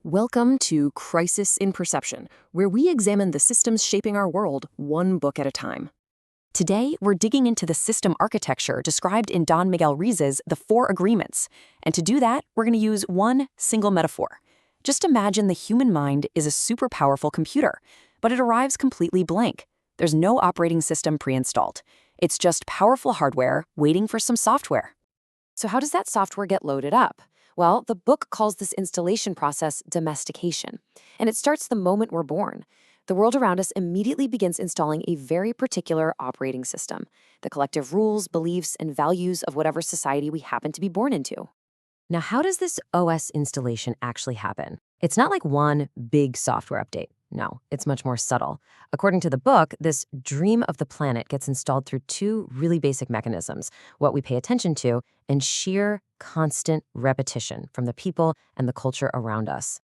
Welcome to Crisis in Perception, where we examine the systems shaping our world one book at a time. Today, we're digging into the system architecture described in Don Miguel Ruiz's The Four Agreements, and to do that, we're going to use one single metaphor. Just imagine the human mind is a super powerful computer, but it arrives completely blank. There's no operating system pre-installed. It's just powerful hardware waiting for some software. So how does that software get loaded up? Well, the book calls this installation process domestication, and it starts the moment we're born. The world around us immediately begins installing a very particular operating system, the collective rules, beliefs, and values of whatever society we happen to be born into. Now, how does this OS installation actually happen? It's not like one big software update. No, it's much more subtle. According to the book, this dream of the planet gets installed through two really basic mechanisms: what we pay attention to and sheer constant repetition from the people and the culture around us.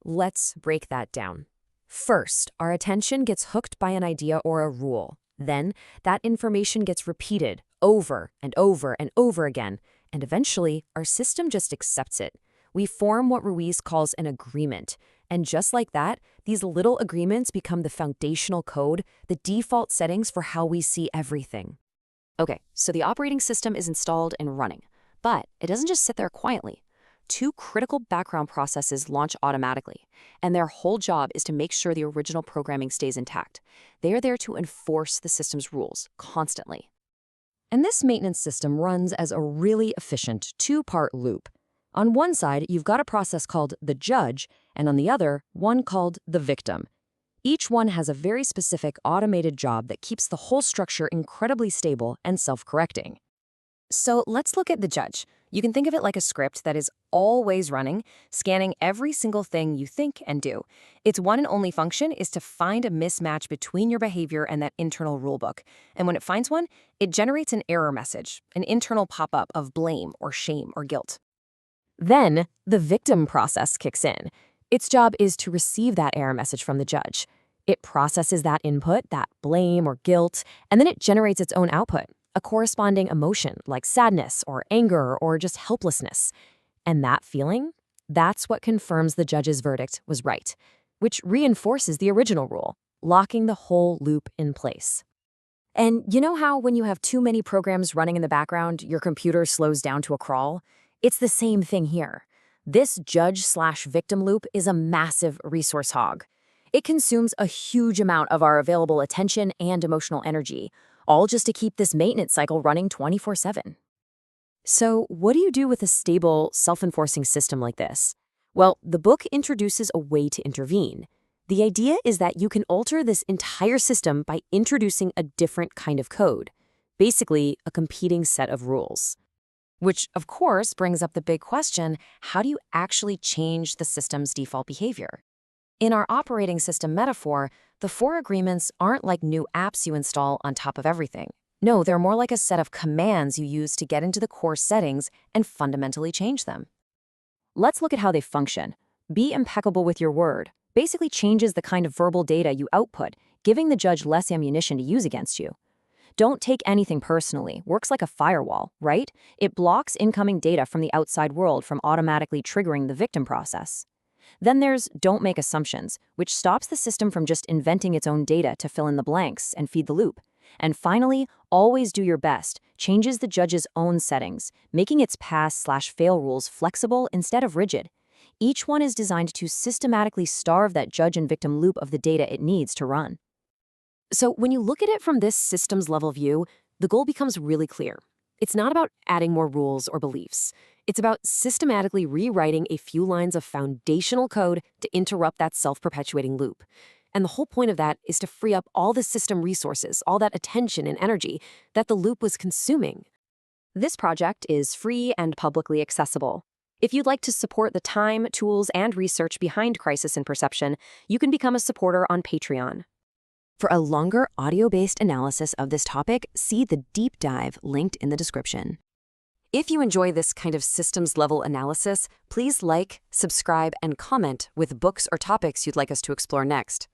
Let's break that down. First, our attention gets hooked by an idea or a rule. Then, that information gets repeated over and over and over again, and eventually, our system just accepts it. We form what Ruiz calls an agreement. And just like that, these little agreements become the foundational code, the default settings for how we see everything. Okay, so the operating system is installed and running, but it doesn't just sit there quietly. Two critical background processes launch automatically, and their whole job is to make sure the original programming stays intact. They are there to enforce the system's rules constantly. And this maintenance system runs as a really efficient two-part loop. On one side, you've got a process called the judge, and on the other, one called the victim. Each one has a very specific automated job that keeps the whole structure incredibly stable and self-correcting. So let's look at the judge. You can think of it like a script that is always running, scanning every single thing you think and do. Its one and only function is to find a mismatch between your behavior and that internal rulebook. And when it finds one, it generates an error message, an internal pop-up of blame or shame or guilt. Then, the victim process kicks in. Its job is to receive that error message from the judge. It processes that input, that blame or guilt, and then it generates its own output, a corresponding emotion like sadness or anger or just helplessness. And that feeling, that's what confirms the judge's verdict was right, which reinforces the original rule, locking the whole loop in place. And you know how when you have too many programs running in the background, your computer slows down to a crawl? It's the same thing here. This judge/victim loop is a massive resource hog. It consumes a huge amount of our available attention and emotional energy, all just to keep this maintenance cycle running 24/7. So what do you do with a stable, self-enforcing system like this? Well, the book introduces a way to intervene. The idea is that you can alter this entire system by introducing a different kind of code, basically a competing set of rules. Which, of course, brings up the big question, how do you actually change the system's default behavior? In our operating system metaphor, the four agreements aren't like new apps you install on top of everything. No, they're more like a set of commands you use to get into the core settings and fundamentally change them. Let's look at how they function. Be impeccable with your word basically changes the kind of verbal data you output, giving the judge less ammunition to use against you. Don't take anything personally works like a firewall, right? It blocks incoming data from the outside world from automatically triggering the victim process. Then there's don't make assumptions, which stops the system from just inventing its own data to fill in the blanks and feed the loop. And finally, always do your best changes the judge's own settings, making its pass/fail rules flexible instead of rigid. Each one is designed to systematically starve that judge and victim loop of the data it needs to run. So when you look at it from this systems level view, the goal becomes really clear. It's not about adding more rules or beliefs. It's about systematically rewriting a few lines of foundational code to interrupt that self-perpetuating loop. And the whole point of that is to free up all the system resources, all that attention and energy that the loop was consuming. This project is free and publicly accessible. If you'd like to support the time, tools, and research behind Crisis in Perception, you can become a supporter on Patreon. For a longer audio-based analysis of this topic, see the deep dive linked in the description. If you enjoy this kind of systems-level analysis, please like, subscribe, and comment with books or topics you'd like us to explore next.